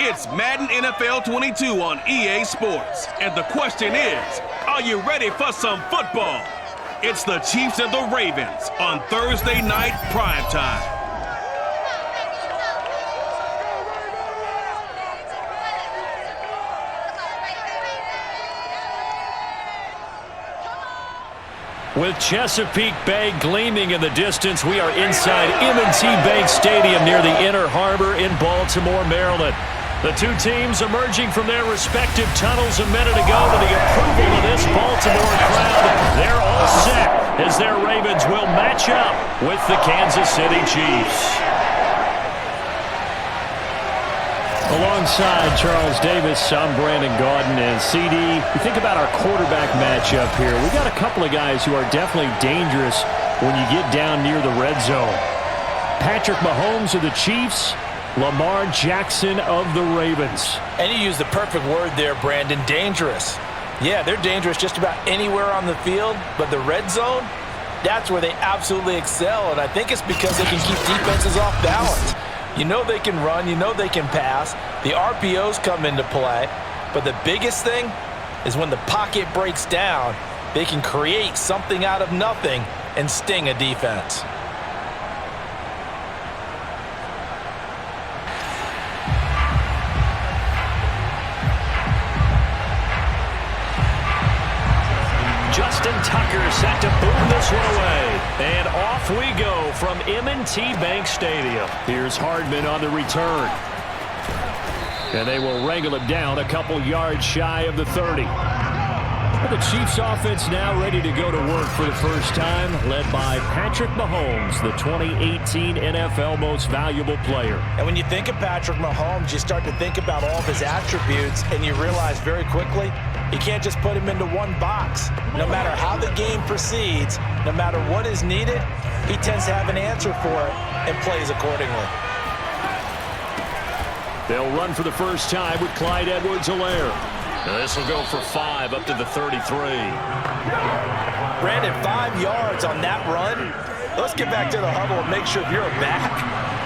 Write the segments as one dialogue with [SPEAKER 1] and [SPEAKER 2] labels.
[SPEAKER 1] It's Madden NFL 22 on EA Sports. And the question is, are you ready for some football? It's the Chiefs and the Ravens on Thursday night primetime.
[SPEAKER 2] With Chesapeake Bay gleaming in the distance, we are inside M&T Bank Stadium near the Inner Harbor in Baltimore, Maryland. The two teams emerging from their respective tunnels a minute ago to the approval of this Baltimore crowd. They're all set as their Ravens will match up with the Kansas City Chiefs. Alongside Charles Davis, I'm Brandon Gaudin, and CD, you think about our quarterback matchup here. We got a couple of guys who are definitely dangerous when you get down near the red zone. Patrick Mahomes of the Chiefs, Lamar Jackson of the Ravens.
[SPEAKER 3] And you used the perfect word there, Brandon, dangerous. Yeah, they're dangerous just about anywhere on the field, but the red zone, that's where they absolutely excel, and I think it's because they can keep defenses off balance. You know they can run, you know they can pass. The RPOs come into play. But the biggest thing is when the pocket breaks down, they can create something out of nothing and sting a defense.
[SPEAKER 2] Justin Tucker set to boom this one away. And off we go from M&T Bank Stadium. Here's Hardman on the return. And they will wrangle him down a couple yards shy of the 30. The Chiefs offense now ready to go to work for the first time, led by Patrick Mahomes, the 2018 NFL Most Valuable Player.
[SPEAKER 3] And when you think of Patrick Mahomes, you start to think about all of his attributes, and you realize very quickly, you can't just put him into one box. No matter how the game proceeds, no matter what is needed, he tends to have an answer for it and plays accordingly.
[SPEAKER 2] They'll run for the first time with Clyde Edwards-Helaire. This will go for 5 up to the 33.
[SPEAKER 3] Brandon, 5 yards on that run. Let's get back to the huddle and make sure if you're a back,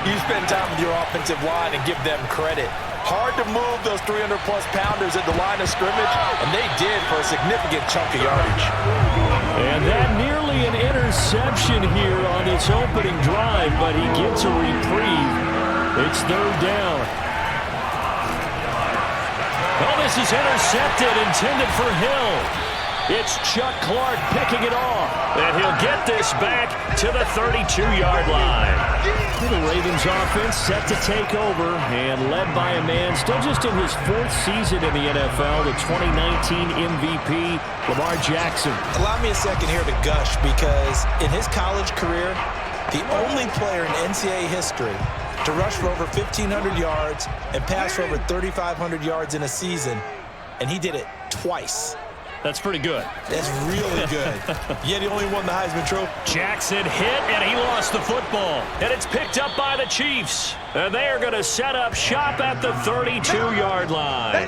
[SPEAKER 3] you spend time with your offensive line and give them credit. Hard to move those 300-plus pounders at the line of scrimmage, and they did for a significant chunk of yardage.
[SPEAKER 2] And that nearly an interception here on this opening drive, but he gets a reprieve. It's third down. Oh, this is intercepted, intended for Hill. It's Chuck Clark picking it off, and he'll get this back to the 32-yard line. The Ravens offense set to take over and led by a man still just in his 4th season in the NFL, the 2019 MVP, Lamar Jackson.
[SPEAKER 3] Allow me a second here to gush because in his college career, the only player in NCAA history to rush for over 1,500 yards and pass for over 3,500 yards in a season, and he did it twice.
[SPEAKER 2] That's pretty good.
[SPEAKER 3] That's really good. Yet he only won the Heisman Trophy.
[SPEAKER 2] Jackson hit, and he lost the football. And it's picked up by the Chiefs. And they are going to set up shop at the 32-yard line.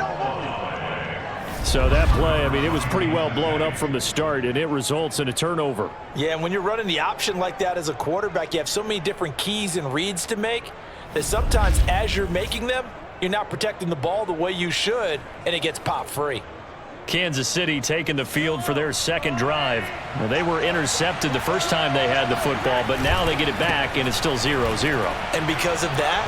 [SPEAKER 2] So that play, I mean, it was pretty well blown up from the start, and it results in a turnover.
[SPEAKER 3] Yeah, and when you're running the option like that as a quarterback, you have so many different keys and reads to make that sometimes as you're making them, you're not protecting the ball the way you should, and it gets popped free.
[SPEAKER 2] Kansas City taking the field for their second drive. Well, they were intercepted the first time they had the football, but now they get it back, and it's still 0-0.
[SPEAKER 3] And because of that,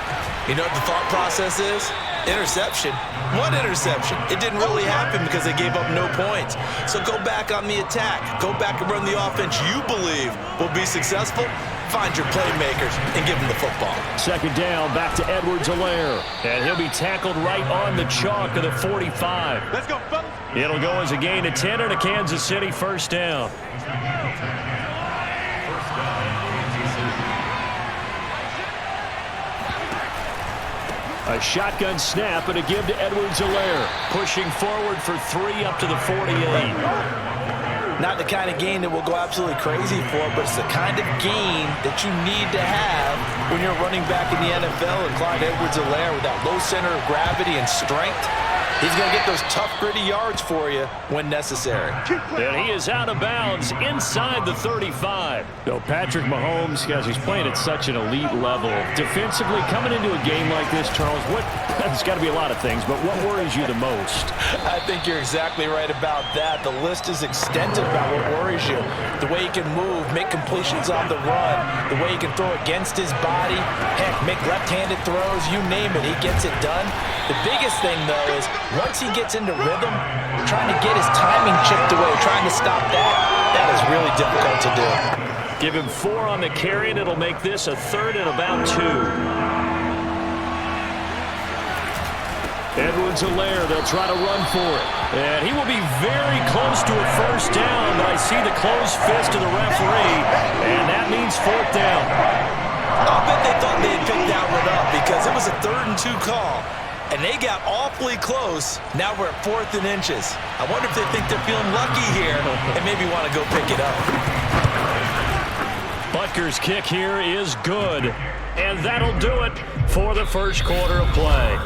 [SPEAKER 3] you know what the thought process is? Interception. One interception. It didn't really happen because they gave up no points. So go back on the attack. Go back and run the offense you believe will be successful. Find your playmakers and give them the football.
[SPEAKER 2] Second down, back to Edwards-Helaire. And he'll be tackled right on the chalk of the 45.
[SPEAKER 4] Let's go, fellas.
[SPEAKER 2] It'll go as a gain of 10 and a Kansas City first down. A shotgun snap and a give to Edwards-Helaire. Pushing forward for 3 up to the 48.
[SPEAKER 3] Not the kind of gain that we'll go absolutely crazy for, but it's the kind of gain that you need to have when you're running back in the NFL. And Clyde Edwards-Helaire with that low center of gravity and strength, he's going to get those tough, gritty yards for you when necessary.
[SPEAKER 2] And he is out of bounds inside the 35. So Patrick Mahomes, guys, he's playing at such an elite level. Defensively, coming into a game like this, Charles, what There's got to be a lot of things, but what worries you the most?
[SPEAKER 3] I think you're exactly right about that. The list is extensive about what worries you. The way he can move, make completions on the run, the way he can throw against his body, heck, make left-handed throws, you name it, he gets it done. The biggest thing, though, is once he gets into rhythm, trying to get his timing chipped away, trying to stop that is really difficult to do.
[SPEAKER 2] Give him 4 on the carry, and it'll make this a 3rd and about 2. Edwards-Helaire, they'll try to run for it. And he will be very close to a first down, but I see the closed fist of the referee, and that means 4th down.
[SPEAKER 3] I'll bet they thought they had picked that one up because it was a 3rd and 2 call, and they got awfully close. Now we're at 4th and inches. I wonder if they think they're feeling lucky here and maybe want to go pick it up.
[SPEAKER 2] Butker's kick here is good, and that'll do it for the first quarter of play.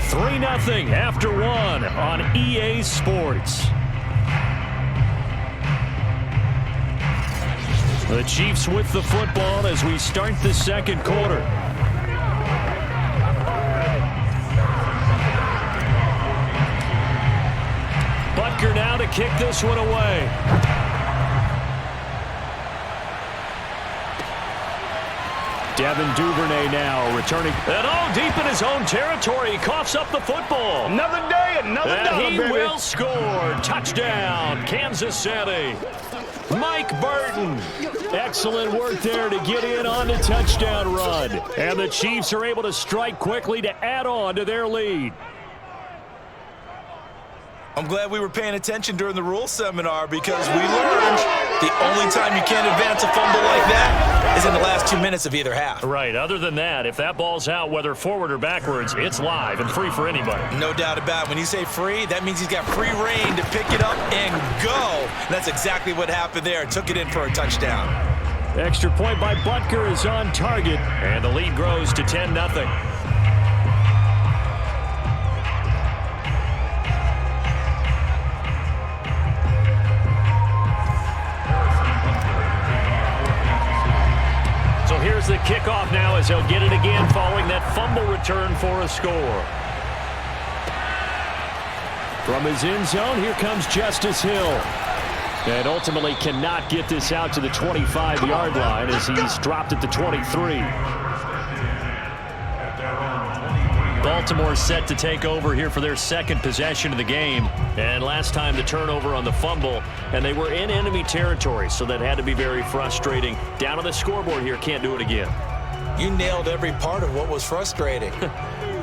[SPEAKER 2] 3-0 after 1 on EA Sports. The Chiefs with the football as we start the second quarter. Butker now to kick this one away. Devin Duvernay now returning. And all deep in his own territory. He coughs up the football.
[SPEAKER 4] Another day, another dollar,
[SPEAKER 2] he
[SPEAKER 4] baby.
[SPEAKER 2] will score. Touchdown, Kansas City. Mike Burton. Excellent work there to get in on the touchdown run. And the Chiefs are able to strike quickly to add on to their lead.
[SPEAKER 3] I'm glad we were paying attention during the rules seminar because we learned the only time you can't advance a fumble like that is in the last 2 minutes of either half.
[SPEAKER 2] Right. Other than that, if that ball's out, whether forward or backwards, it's live and free for anybody.
[SPEAKER 3] No doubt about it. When you say free, that means he's got free reign to pick it up and go. And that's exactly what happened there. Took it in for a touchdown.
[SPEAKER 2] Extra point by Butker is on target, and the lead grows to 10-0. Here's the kickoff now as they'll get it again following that fumble return for a score. From his end zone, here comes Justice Hill. And ultimately cannot get this out to the 25-yard line as he's dropped at the 23. Baltimore set to take over here for their second possession of the game. And last time the turnover on the fumble, and they were in enemy territory, so that had to be very frustrating. Down on the scoreboard here, can't do it again.
[SPEAKER 3] You nailed every part of what was frustrating.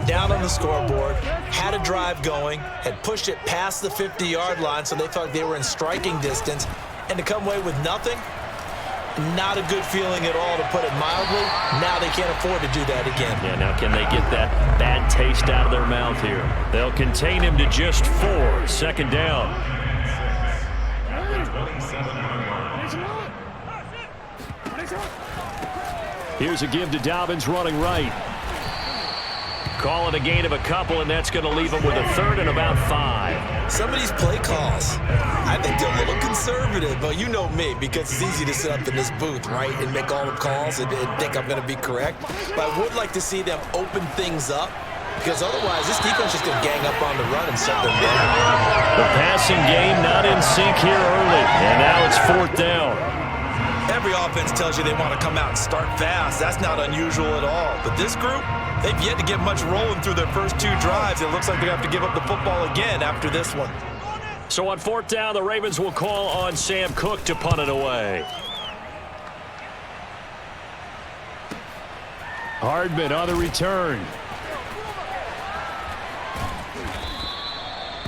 [SPEAKER 3] Down on the scoreboard, had a drive going, had pushed it past the 50-yard line, so they thought they were in striking distance, and to come away with nothing, not a good feeling at all, to put it mildly. Now they can't afford to do that again.
[SPEAKER 2] Yeah, now can they get that bad taste out of their mouth here? They'll contain him to just 4. Second down. Here's a give to Dobbins running right. Call it a gain of a couple, and that's going to leave him with a 3rd and about 5.
[SPEAKER 3] Some of these play calls, I think they're a little conservative, but you know me, because it's easy to sit up in this booth, right, and make all the calls and think I'm going to be correct. But I would like to see them open things up, because otherwise this defense is going to gang up on the run and set them down.
[SPEAKER 2] The passing game not in sync here early, and now it's 4th down.
[SPEAKER 3] Every offense tells you they want to come out and start fast. That's not unusual at all. But this group, they've yet to get much rolling through their first 2 drives. It looks like they have to give up the football again after this one.
[SPEAKER 2] So on 4th down, the Ravens will call on Sam Cook to punt it away. Hardman on the return.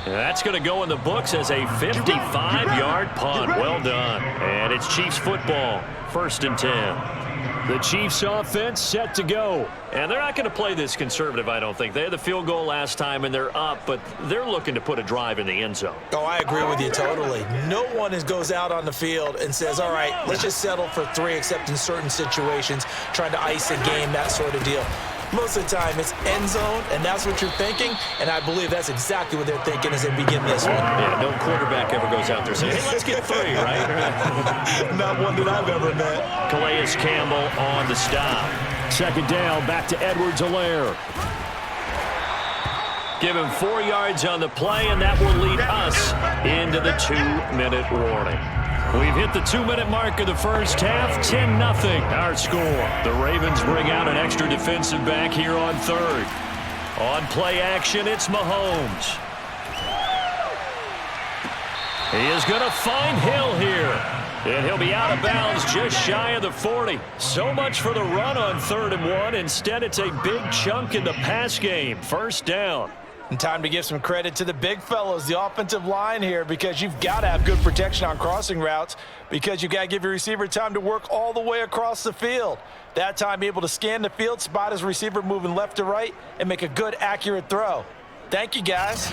[SPEAKER 2] And that's going to go in the books as a 55-yard punt. Well done. And it's Chiefs football. 1st and 10. The Chiefs offense set to go. And they're not going to play this conservative, I don't think. They had the field goal last time, and they're up, but they're looking to put a drive in the end zone.
[SPEAKER 3] Oh, I agree with you totally. No one goes out on the field and says, all right, let's just settle for 3, except in certain situations, trying to ice a game, that sort of deal. Most of the time, it's end zone, and that's what you're thinking, and I believe that's exactly what they're thinking as they begin this one.
[SPEAKER 2] Yeah, no quarterback ever goes out there saying, hey, let's get 3, right?
[SPEAKER 3] Not one that I've ever met.
[SPEAKER 2] Calais Campbell on the stop. Second down, back to Edwards-Helaire. Give him 4 yards on the play, and that will lead us into the 2-minute warning. We've hit the 2-minute mark of the first half, 10-0 our score. The Ravens bring out an extra defensive back here on third. On play action, it's Mahomes. He is going to find Hill here. And he'll be out of bounds just shy of the 40. So much for the run on 3rd and 1. Instead, it's a big chunk in the pass game. First down.
[SPEAKER 3] And time to give some credit to the big fellows, the offensive line here, because you've got to have good protection on crossing routes because you've got to give your receiver time to work all the way across the field. That time, able to scan the field, spot his receiver moving left to right, and make a good, accurate throw. Thank you, guys.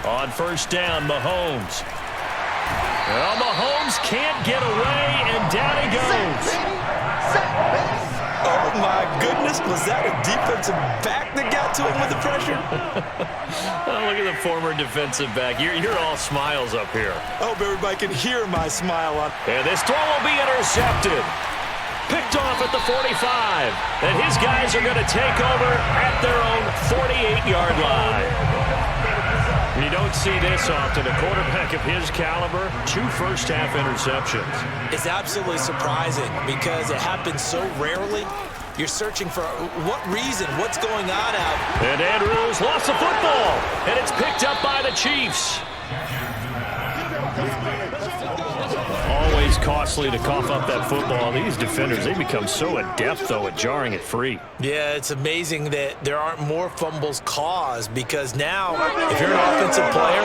[SPEAKER 2] On first down, Mahomes. Well, Mahomes can't get away, and down he goes.
[SPEAKER 3] Oh, my goodness. Was that a defensive back that got to him with the pressure?
[SPEAKER 2] Oh, look at the former defensive back. You're all smiles up here.
[SPEAKER 3] I hope everybody can hear my smile on.
[SPEAKER 2] And this throw will be intercepted. Picked off at the 45. And his guys are going to take over at their own 48-yard line. You don't see this often. A quarterback of his caliber, 2 first-half interceptions.
[SPEAKER 3] It's absolutely surprising because it happens so rarely. You're searching for what reason, what's going on out.
[SPEAKER 2] And Andrews lost the football, and it's picked up by the Chiefs. Always costly to cough up that football. These defenders, they become so adept, though, at jarring it free.
[SPEAKER 3] Yeah, it's amazing that there aren't more fumbles caused because now, if you're an offensive player,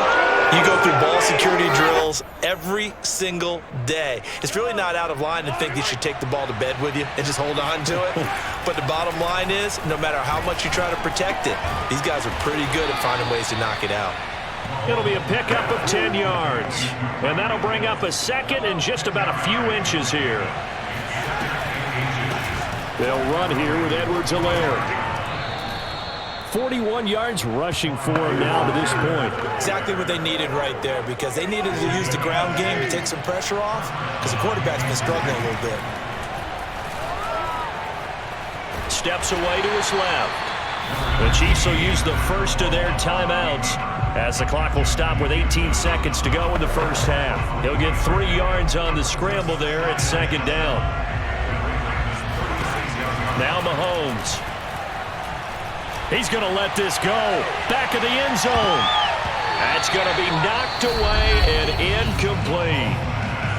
[SPEAKER 3] you go through ball security drills every single day. It's really not out of line to think you should take the ball to bed with you and just hold on to it. But the bottom line is, no matter how much you try to protect it, these guys are pretty good at finding ways to knock it out.
[SPEAKER 2] It'll be a pickup of 10 yards. And that'll bring up a second and just about a few inches here. They'll run here with Edwards-Helaire. 41 yards rushing for him now to this point.
[SPEAKER 3] Exactly what they needed right there because they needed to use the ground game to take some pressure off because the quarterback's been struggling a little bit.
[SPEAKER 2] Steps away to his left. The Chiefs will use the first of their timeouts as the clock will stop with 18 seconds to go in the first half. He'll get 3 yards on the scramble there at 2nd down. Now Mahomes. He's going to let this go. Back of the end zone. That's going to be knocked away and incomplete.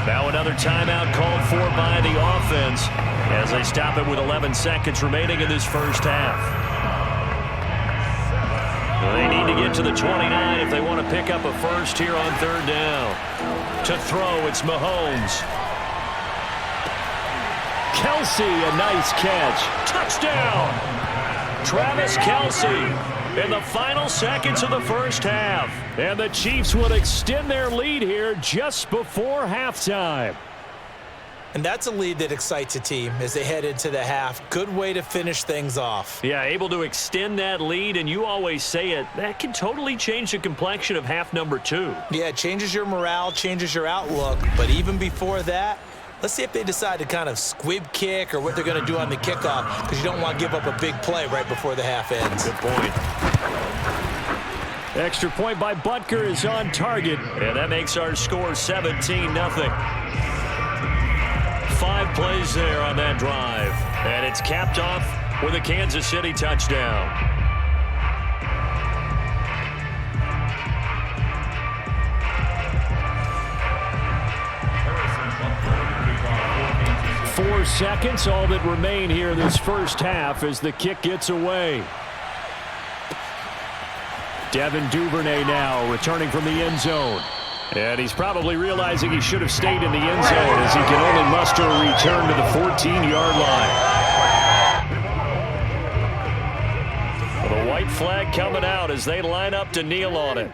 [SPEAKER 2] Now another timeout called for by the offense as they stop it with 11 seconds remaining in this first half. They need to get to the 29 if they want to pick up a first here on 3rd down. To throw, it's Mahomes. Kelsey, a nice catch. Touchdown! Travis Kelsey in the final seconds of the first half. And the Chiefs would extend their lead here just before halftime.
[SPEAKER 3] And that's a lead that excites a team as they head into the half. Good way to finish things off.
[SPEAKER 2] Yeah, able to extend that lead, and you always say it, that can totally change the complexion of half number 2.
[SPEAKER 3] Yeah, it changes your morale, changes your outlook. But even before that, let's see if they decide to kind of squib kick or what they're going to do on the kickoff because you don't want to give up a big play right before the half ends.
[SPEAKER 2] Good point. Extra point by Butker is on target, and that makes our score 17-0. 5 plays there on that drive. And it's capped off with a Kansas City touchdown. Four seconds, all that remain here this first half as the kick gets away. Devin Duvernay now returning from the end zone. And he's probably realizing he should have stayed in the end zone as he can only muster a return to the 14-yard line. Well, the white flag coming out as they line up to kneel on it.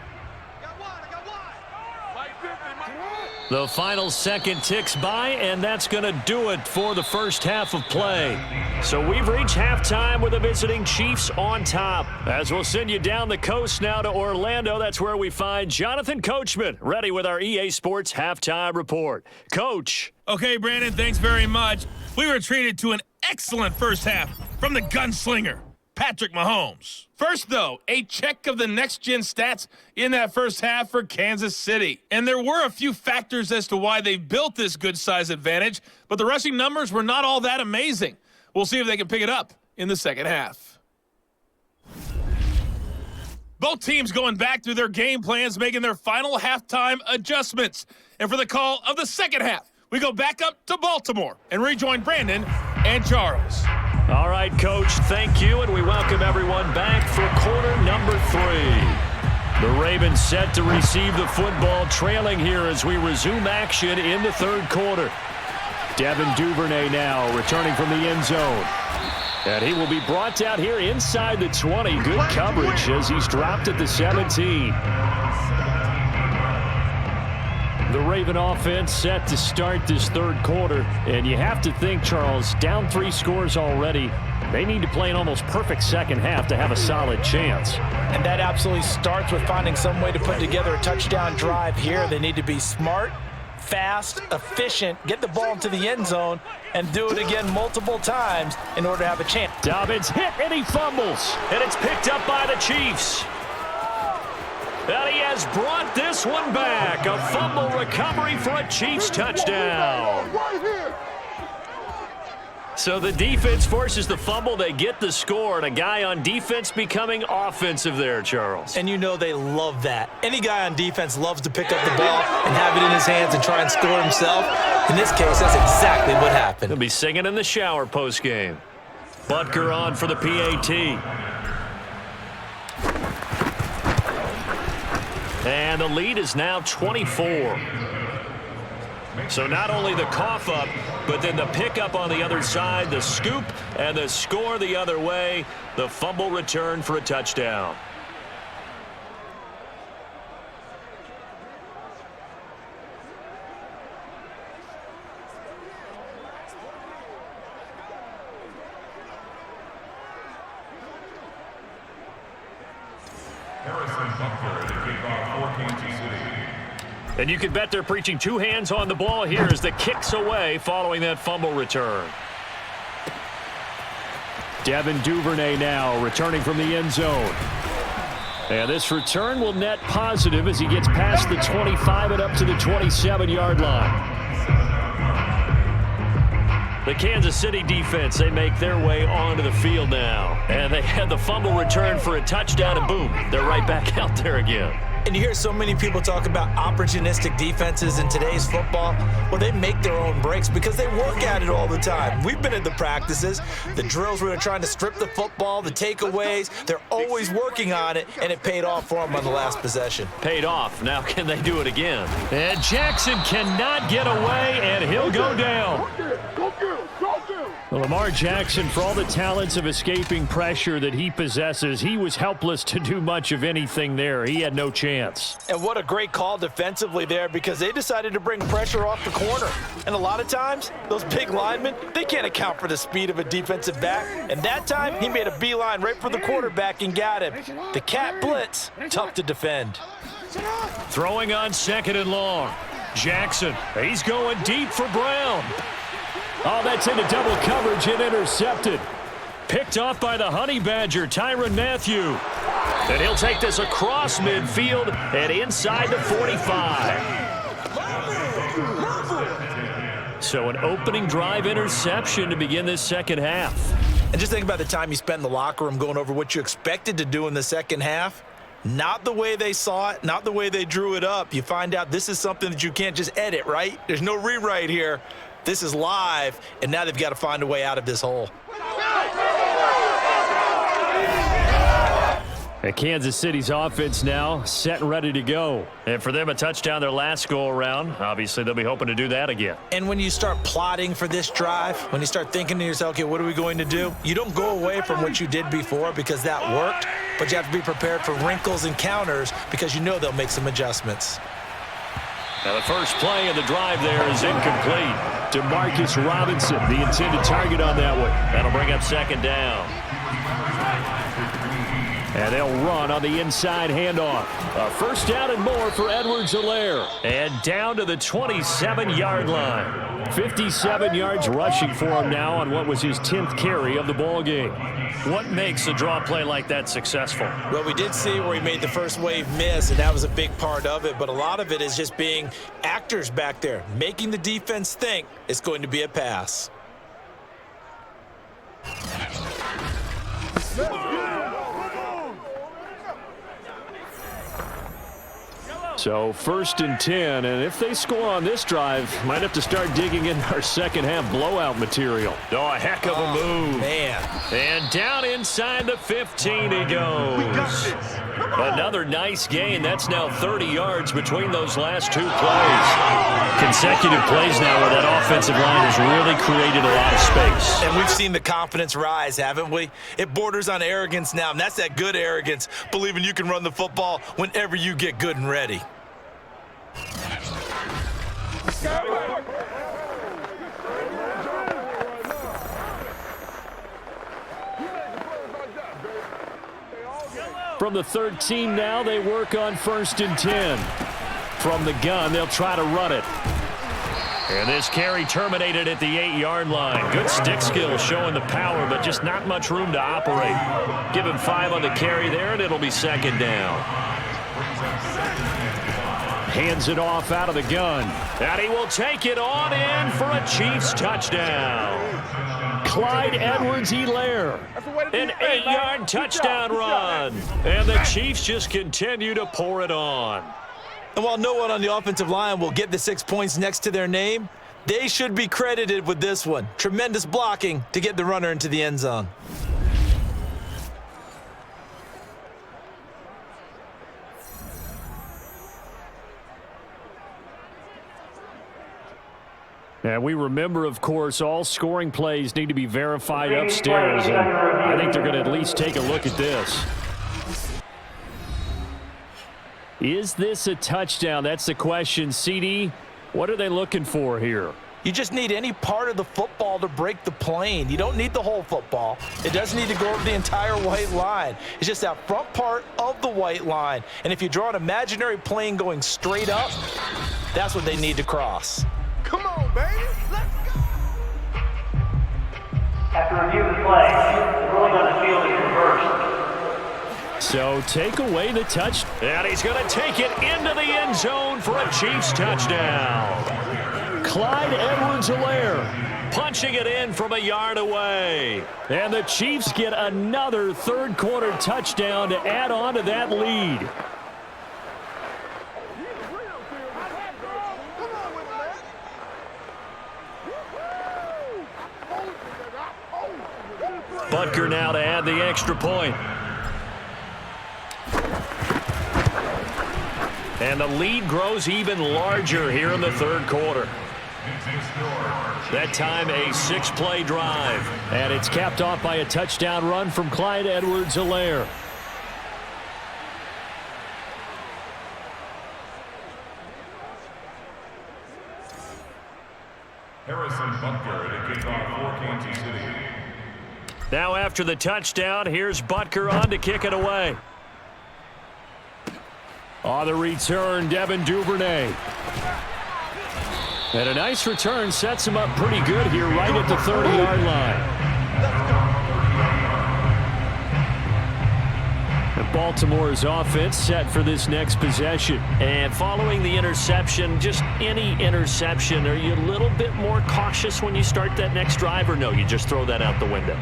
[SPEAKER 2] The final second ticks by, and that's going to do it for the first half of play. So we've reached halftime with the visiting Chiefs on top. As we'll send you down the coast now to Orlando, that's where we find Jonathan Coachman, ready with our EA Sports halftime report. Coach.
[SPEAKER 4] Okay, Brandon, thanks very much. We were treated to an excellent first half from the gunslinger, Patrick Mahomes. First, though, a check of the next-gen stats in that first half for Kansas City. And there were a few factors as to why they built this good size advantage, but the rushing numbers were not all that amazing. We'll see if they can pick it up in the second half. Both teams going back through their game plans, making their final halftime adjustments. And for the call of the second half, we go back up to Baltimore and rejoin Brandon and Charles.
[SPEAKER 2] All right, Coach, thank you, and we welcome everyone back for quarter number 3. The Ravens set to receive the football, trailing here as we resume action in the third quarter. Devin Duvernay now returning from the end zone. And he will be brought down here inside the 20. Good coverage as he's dropped at the 17. The Raven offense set to start this third quarter. And you have to think, Charles, down 3 scores already. They need to play an almost perfect second half to have a solid chance.
[SPEAKER 3] And that absolutely starts with finding some way to put together a touchdown drive here. They need to be smart, fast, efficient, get the ball into the end zone, and do it again multiple times in order to have a chance.
[SPEAKER 2] Dobbins hit and he fumbles. And it's picked up by the Chiefs. And he has brought this one back. A fumble recovery for a Chiefs touchdown. So the defense forces the fumble. They get the score. And a guy on defense becoming offensive there, Charles.
[SPEAKER 3] And you know they love that. Any guy on defense loves to pick up the ball and have it in his hands and try and score himself. In this case, that's exactly what happened.
[SPEAKER 2] He'll be singing in the shower postgame. Butker on for the PAT. And the lead is now 24. So not only the cough up, but then the pickup on the other side, the scoop, and the score the other way. The fumble return for a touchdown. And you can bet they're preaching 2 hands on the ball here as the kick's away following that fumble return. Devin Duvernay now returning from the end zone. And this return will net positive as he gets past the 25 and up to the 27-yard line. The Kansas City defense, they make their way onto the field now. And they had the fumble return for a touchdown, and boom, they're right back out there again.
[SPEAKER 3] And you hear so many people talk about opportunistic defenses in today's football. Well, they make their own breaks because they work at it all the time. We've been at the practices, the drills where they're trying to strip the football, the takeaways. They're always working on it, and it paid off for them on the last possession.
[SPEAKER 2] Paid off. Now can they do it again? And Jackson cannot get away, and he'll go down. Well, Lamar Jackson, for all the talents of escaping pressure that he possesses, he was helpless to do much of anything there. He had no chance.
[SPEAKER 3] And what a great call defensively there because they decided to bring pressure off the corner. And a lot of times, those big linemen, they can't account for the speed of a defensive back. And that time, he made a beeline right for the quarterback and got him. The cat blitz, tough to defend.
[SPEAKER 2] Throwing on 2nd and long. Jackson, he's going deep for Brown. Oh, that's into double coverage and intercepted. Picked off by the Honey Badger, Tyrann Mathieu. And he'll take this across midfield and inside the 45. So an opening drive interception to begin this second half.
[SPEAKER 3] And just think about the time you spent in the locker room going over what you expected to do in the second half. Not the way they saw it, not the way they drew it up. You find out this is something that you can't just edit, right? There's no rewrite here. This is live, and now they've got to find a way out of this hole.
[SPEAKER 2] And Kansas City's offense now set and ready to go. And for them, a touchdown their last go-around. Obviously, they'll be hoping to do that again.
[SPEAKER 3] And when you start plotting for this drive, when you start thinking to yourself, okay, what are we going to do? You don't go away from what you did before because that worked, but you have to be prepared for wrinkles and counters because you know they'll make some adjustments.
[SPEAKER 2] Now the first play of the drive there is incomplete. To Marcus Robinson, the intended target on that one. That'll bring up second down. And they'll run on the inside handoff. A first down and more for Edwards-Helaire. And down to the 27-yard line. 57 yards rushing for him now on what was his 10th carry of the ball game. What makes a draw play like that successful?
[SPEAKER 3] Well, we did see where he made the first wave miss, and that was a big part of it. But a lot of it is just being actors back there, making the defense think it's going to be a pass.
[SPEAKER 2] So 1st and 10, and if they score on this drive, might have to start digging in our second half blowout material. Oh, a heck of a move.
[SPEAKER 3] Man.
[SPEAKER 2] And down inside the 15 he goes. Another nice gain. That's now 30 yards between those last two plays. Consecutive plays now where that offensive line has really created a lot of space.
[SPEAKER 3] And we've seen the confidence rise, haven't we? It borders on arrogance now, and that's that good arrogance, believing you can run the football whenever you get good and ready.
[SPEAKER 2] From the 13 now, they work on 1st and 10. From the gun, they'll try to run it. And this carry terminated at the 8-yard line. Good stick skill showing the power, but just not much room to operate. Give him 5 on the carry there, and it'll be second down. Hands it off out of the gun. And he will take it on in for a Chiefs touchdown. Clyde Edwards-Helaire. An 8-yard touchdown run. And the Chiefs just continue to pour it on.
[SPEAKER 3] And while no one on the offensive line will get the 6 points next to their name, they should be credited with this one. Tremendous blocking to get the runner into the end zone.
[SPEAKER 2] And we remember, of course, all scoring plays need to be verified upstairs. And I think they're going to at least take a look at this. Is this a touchdown? That's the question. CD, what are they looking for here?
[SPEAKER 3] You just need any part of the football to break the plane. You don't need the whole football. It doesn't need to go over the entire white line. It's just that front part of the white line. And if you draw an imaginary plane going straight up, that's what they need to cross.
[SPEAKER 5] Come on, baby. Let's go.
[SPEAKER 6] After review of the play, the ruling on the field is reversed.
[SPEAKER 2] So take away the touch. And he's going to take it into the end zone for a Chiefs touchdown. Clyde Edwards-Helaire punching it in from a yard away. And the Chiefs get another third-quarter touchdown to add on to that lead. Butker now to add the extra point. And the lead grows even larger here in the third quarter. That time a 6-play drive. And it's capped off by a touchdown run from Clyde Edwards-Helaire.
[SPEAKER 7] Harrison Butker to kick off for Kansas City.
[SPEAKER 2] Now after the touchdown, here's Butker on to kick it away. On the return, Devin Duvernay. And a nice return sets him up pretty good here right at the 30-yard line. And Baltimore's offense set for this next possession. And following the interception, just any interception, are you a little bit more cautious when you start that next drive, or no, you just throw that out the window?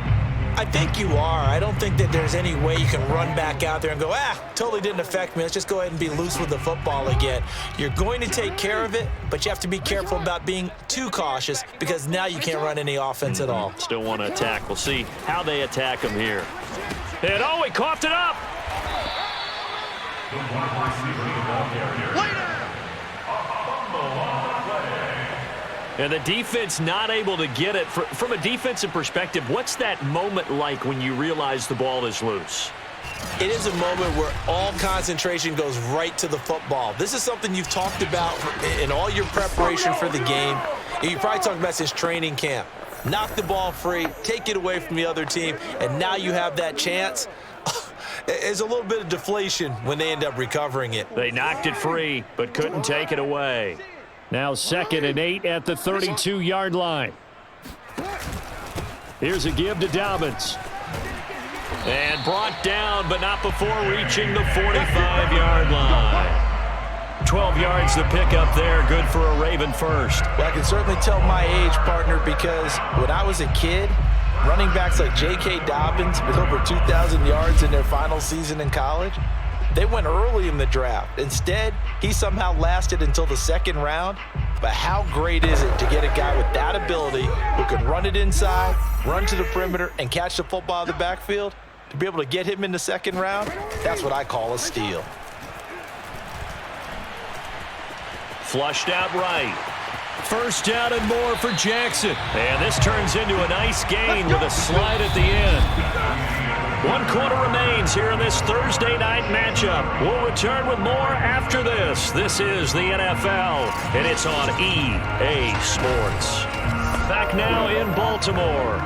[SPEAKER 3] I think you are. I don't think that there's any way you can run back out there and go, totally didn't affect me. Let's just go ahead and be loose with the football again. You're going to take care of it, but you have to be careful about being too cautious because now you can't run any offense at all.
[SPEAKER 2] Still want to attack. We'll see how they attack him here. And he coughed it up. And the defense not able to get it. From a defensive perspective, what's that moment like when you realize the ball is loose?
[SPEAKER 3] It is a moment where all concentration goes right to the football. This is something you've talked about in all your preparation for the game. You probably talked about since training camp. Knock the ball free, take it away from the other team, and now you have that chance. There's a little bit of deflation when they end up recovering it.
[SPEAKER 2] They knocked it free, but couldn't take it away. Now 2nd and 8 at the 32-yard line. Here's a give to Dobbins. And brought down, but not before reaching the 45-yard line. 12 yards to pick up there. Good for a Raven first.
[SPEAKER 3] Well, I can certainly tell my age, partner, because when I was a kid, running backs like J.K. Dobbins with over 2,000 yards in their final season in college, they went early in the draft. Instead, he somehow lasted until the 2nd round. But how great is it to get a guy with that ability who can run it inside, run to the perimeter, and catch the football in the backfield? To be able to get him in the 2nd round, that's what I call a steal.
[SPEAKER 2] Flushed out right. First down and more for Jackson. And this turns into a nice gain with a slide at the end. 1 quarter remains here in this Thursday night matchup. We'll return with more after this. This is the NFL, and it's on EA Sports. Back now in Baltimore.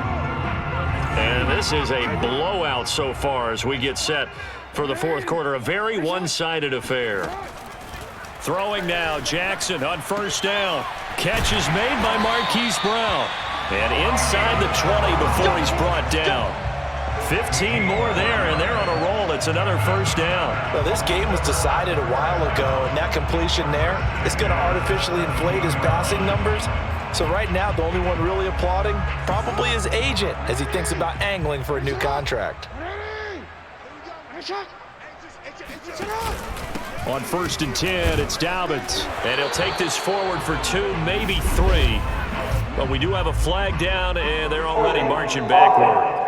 [SPEAKER 2] And this is a blowout so far as we get set for the 4th quarter. A very one-sided affair. Throwing now, Jackson on first down. Catch is made by Marquise Brown. And inside the 20 before he's brought down. 15 more there, and they're on a roll. It's another first down.
[SPEAKER 3] Well, this game was decided a while ago, and that completion there is going to artificially inflate his passing numbers. So right now, the only one really applauding probably his agent as he thinks about angling for a new contract.
[SPEAKER 2] On 1st and 10, it's Dobbins. And he'll take this forward for 2, maybe 3. But we do have a flag down, and they're already marching backward.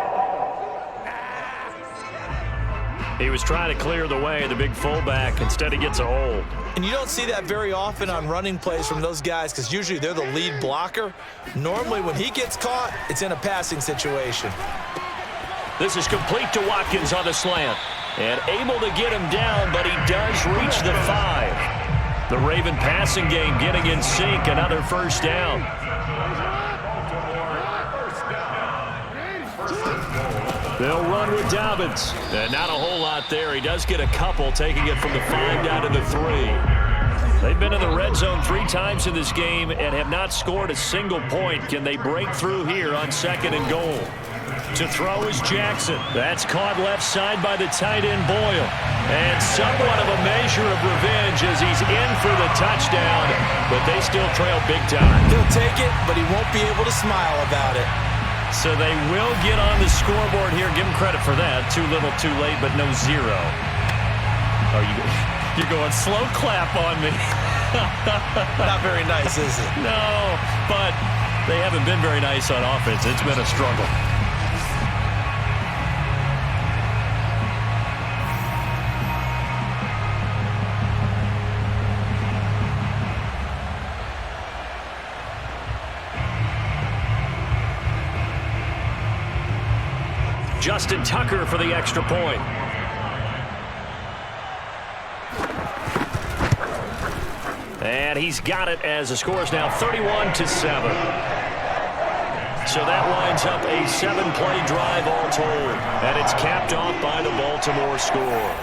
[SPEAKER 2] He was trying to clear the way, the big fullback. Instead, he gets a hold.
[SPEAKER 3] And you don't see that very often on running plays from those guys because usually they're the lead blocker. Normally, when he gets caught, it's in a passing situation.
[SPEAKER 2] This is complete to Watkins on the slant. And able to get him down, but he does reach the 5. The Raven passing game getting in sync. Another first down. They'll run with Dobbins. And not a whole lot there. He does get a couple, taking it from the 5 down to the 3. They've been in the red zone 3 times in this game and have not scored a single point. Can they break through here on 2nd and goal? To throw is Jackson. That's caught left side by the tight end Boyle. And somewhat of a measure of revenge as he's in for the touchdown. But they still trail big time.
[SPEAKER 3] He'll take it, but he won't be able to smile about it.
[SPEAKER 2] So they will get on the scoreboard here. Give him credit for that. Too little, too late, but no 0. Oh, you're going slow clap on me.
[SPEAKER 3] Not very nice, is it?
[SPEAKER 2] No, but they haven't been very nice on offense. It's been a struggle. Justin Tucker for the extra point. And he's got it as the score is now 31-7. So that winds up a 7-play drive all told. And it's capped off by the Baltimore score.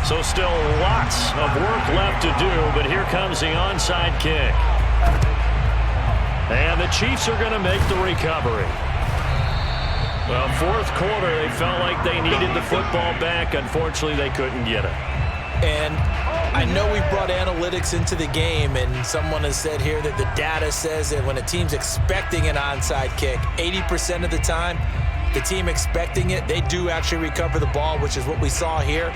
[SPEAKER 2] So still lots of work left to do, but here comes the onside kick. And the Chiefs are going to make the recovery. Well, 4th quarter, they felt like they needed the football back. Unfortunately, they couldn't get it.
[SPEAKER 3] And I know we brought analytics into the game, and someone has said here that the data says that when a team's expecting an onside kick, 80% of the time, the team expecting it, they do actually recover the ball, which is what we saw here.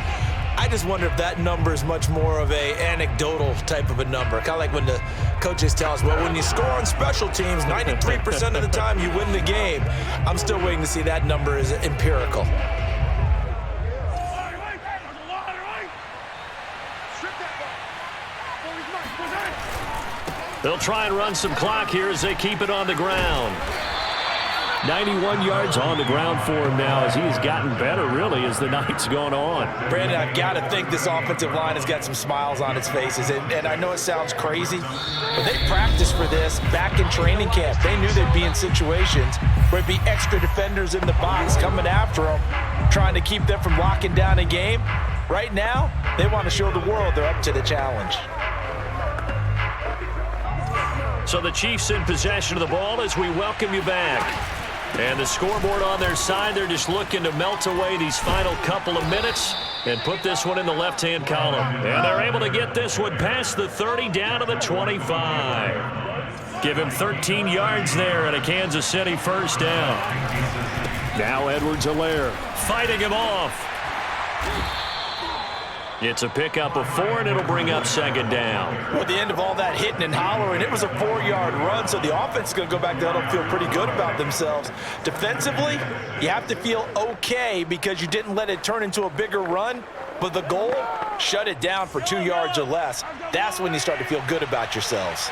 [SPEAKER 3] I just wonder if that number is much more of a anecdotal type of a number. Kind of like when the coaches tell us, well, when you score on special teams, 93% of the time you win the game. I'm still waiting to see that number is empirical.
[SPEAKER 2] They'll try and run some clock here as they keep it on the ground. 91 yards on the ground for him now as he has gotten better, really, as the night's gone on.
[SPEAKER 3] Brandon, I've got to think this offensive line has got some smiles on its faces. And I know it sounds crazy, but they practiced for this back in training camp. They knew they'd be in situations where it'd be extra defenders in the box coming after them, trying to keep them from locking down a game. Right now, they want to show the world they're up to the challenge.
[SPEAKER 2] So the Chiefs in possession of the ball as we welcome you back. And the scoreboard on their side, they're just looking to melt away these final couple of minutes and put this one in the left-hand column. And they're able to get this one past the 30 down to the 25. Give him 13 yards there and a Kansas City first down. Now Edwards-Helaire fighting him off. It's a pickup of 4, and it'll bring up second down.
[SPEAKER 3] Well, at the end of all that hitting and hollering, it was a 4-yard run, so the offense is going to go back there and feel pretty good about themselves. Defensively, you have to feel okay because you didn't let it turn into a bigger run, but the goal, shut it down for 2 yards or less. That's when you start to feel good about yourselves.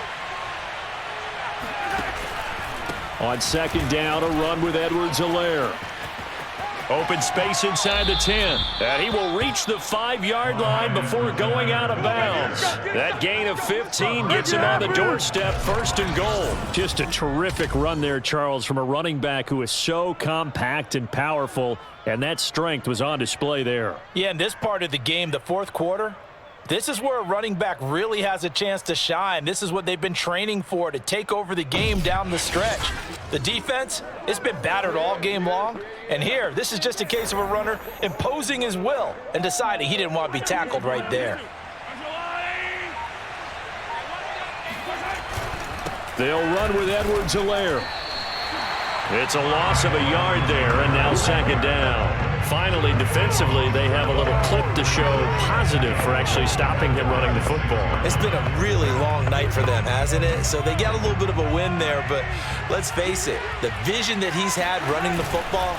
[SPEAKER 2] On second down, a run with Edwards-Helaire. Open space inside the 10. And he will reach the 5-yard line before going out of bounds. That gain of 15 gets him on the doorstep, first and goal. Just a terrific run there, Charles, from a running back who is so compact and powerful, and that strength was on display there.
[SPEAKER 3] Yeah, in this part of the game, the fourth quarter, this is where a running back really has a chance to shine. This is what they've been training for, to take over the game down the stretch. The defense, it's been battered all game long. And here, this is just a case of a runner imposing his will and deciding he didn't want to be tackled right there.
[SPEAKER 2] They'll run with Edwards-Helaire. It's a loss of a yard there, and now second down. Finally, defensively, they have a little clip to show positive for actually stopping him running the football.
[SPEAKER 3] It's been a really long night for them, hasn't it? So they got a little bit of a win there, but let's face it, the vision that he's had running the football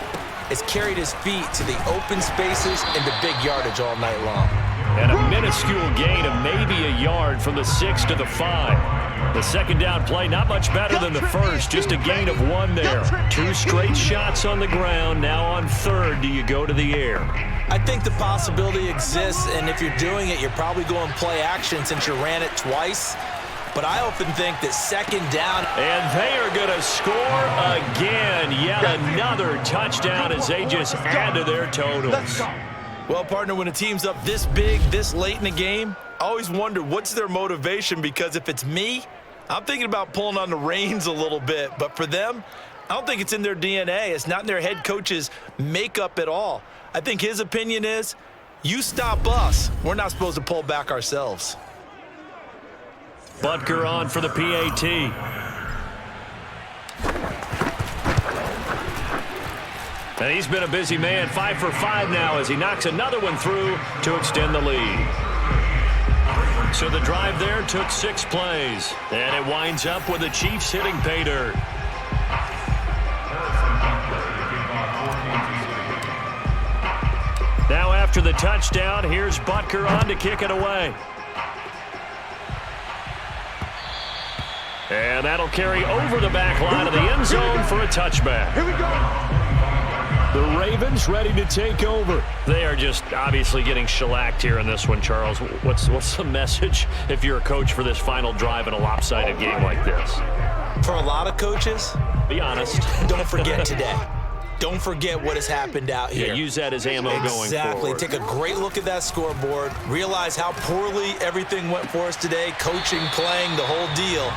[SPEAKER 3] has carried his feet to the open spaces and the big yardage all night long.
[SPEAKER 2] And a minuscule gain of maybe a yard from the 6 to the 5. The second down play, not much better than the first, just a gain of 1 there. 2 straight shots on the ground. Now on third, do you go to the air?
[SPEAKER 3] I think the possibility exists, and if you're doing it, you're probably going play action since you ran it twice. But I often think that second down.
[SPEAKER 2] And they are going to score again. Yet another touchdown as they just add to their totals.
[SPEAKER 3] Well, partner, when a team's up this big, this late in the game, I always wonder what's their motivation, because if it's me, I'm thinking about pulling on the reins a little bit. But for them, I don't think it's in their DNA. It's not in their head coach's makeup at all. I think his opinion is, you stop us, we're not supposed to pull back ourselves.
[SPEAKER 2] Butker on for the PAT. And he's been a busy man, 5 for 5 now as he knocks another one through to extend the lead. So the drive there took 6 plays, and it winds up with the Chiefs hitting pay dirt. Now after the touchdown, here's Butker on to kick it away. And that'll carry over the back line of the end zone for a touchback.
[SPEAKER 5] Here we go.
[SPEAKER 2] The Ravens ready to take over. They are just obviously getting shellacked here in this one, Charles. What's the message if you're a coach for this final drive in a lopsided game like this?
[SPEAKER 3] For a lot of coaches,
[SPEAKER 2] be honest.
[SPEAKER 3] Don't forget today. Don't forget what has happened out here.
[SPEAKER 2] Yeah, use that as ammo going forward.
[SPEAKER 3] Exactly. Take a great look at that scoreboard. Realize how poorly everything went for us today. Coaching, playing, the whole deal.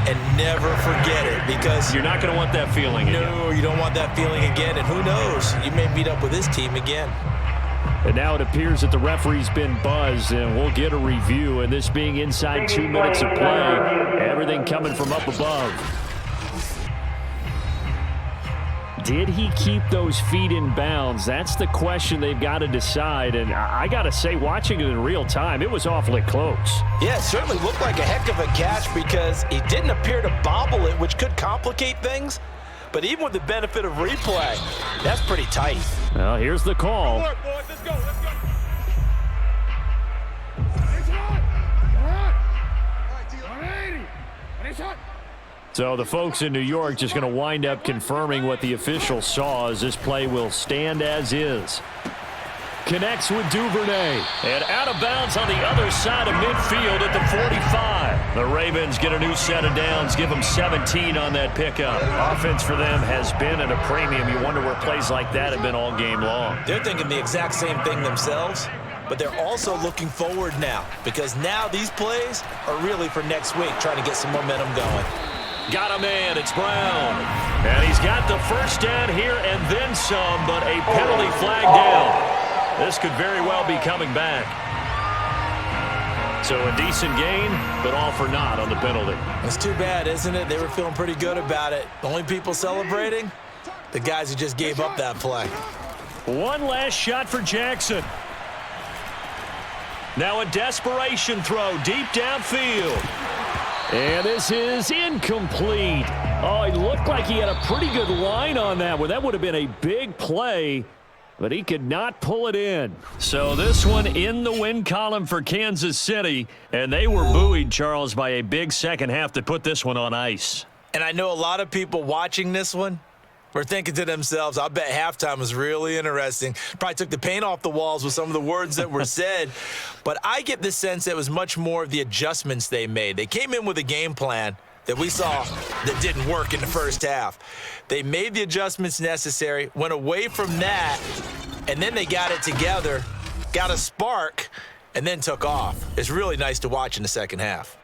[SPEAKER 3] And never forget it, because
[SPEAKER 2] you're not going to want that feeling again.
[SPEAKER 3] No, you don't want that feeling again. And who knows? You may meet up with this team again.
[SPEAKER 2] And now it appears that the referee's been buzzed, and we'll get a review. And this being inside 2 minutes of play, everything coming from up above. Did he keep those feet in bounds? That's the question they've got to decide. And I got to say, watching it in real time, it was awfully close.
[SPEAKER 3] Yeah, it certainly looked like a heck of a catch because he didn't appear to bobble it, which could complicate things. But even with the benefit of replay, that's pretty tight.
[SPEAKER 2] Well, here's the call.
[SPEAKER 5] Let's go, let's go.
[SPEAKER 2] So the folks in New York just going to wind up confirming what the official saw, as this play will stand as is. Connects with Duvernay. And out of bounds on the other side of midfield at the 45. The Ravens get a new set of downs, give them 17 on that pickup. Offense for them has been at a premium. You wonder where plays like that have been all game long.
[SPEAKER 3] They're thinking the exact same thing themselves, but they're also looking forward now, because now these plays are really for next week, trying to get some momentum going.
[SPEAKER 2] Got a man, it's Brown. And he's got the first down here and then some, but a penalty flag down. This could very well be coming back. So a decent gain, but all for naught on the penalty.
[SPEAKER 3] It's too bad, isn't it? They were feeling pretty good about it. The only people celebrating, the guys who just gave up that play.
[SPEAKER 2] One last shot for Jackson. Now a desperation throw deep downfield. And this is incomplete. Oh, it looked like he had a pretty good line on that one. That would have been a big play, but he could not pull it in. So this one in the win column for Kansas City, and they were buoyed, Charles, by a big second half to put this one on ice.
[SPEAKER 3] And I know a lot of people watching this one were thinking to themselves, I bet halftime was really interesting. Probably took the paint off the walls with some of the words that were said. But I get the sense that it was much more of the adjustments they made. They came in with a game plan that we saw that didn't work in the first half. They made the adjustments necessary, went away from that, and then they got it together, got a spark, and then took off. It's really nice to watch in the second half.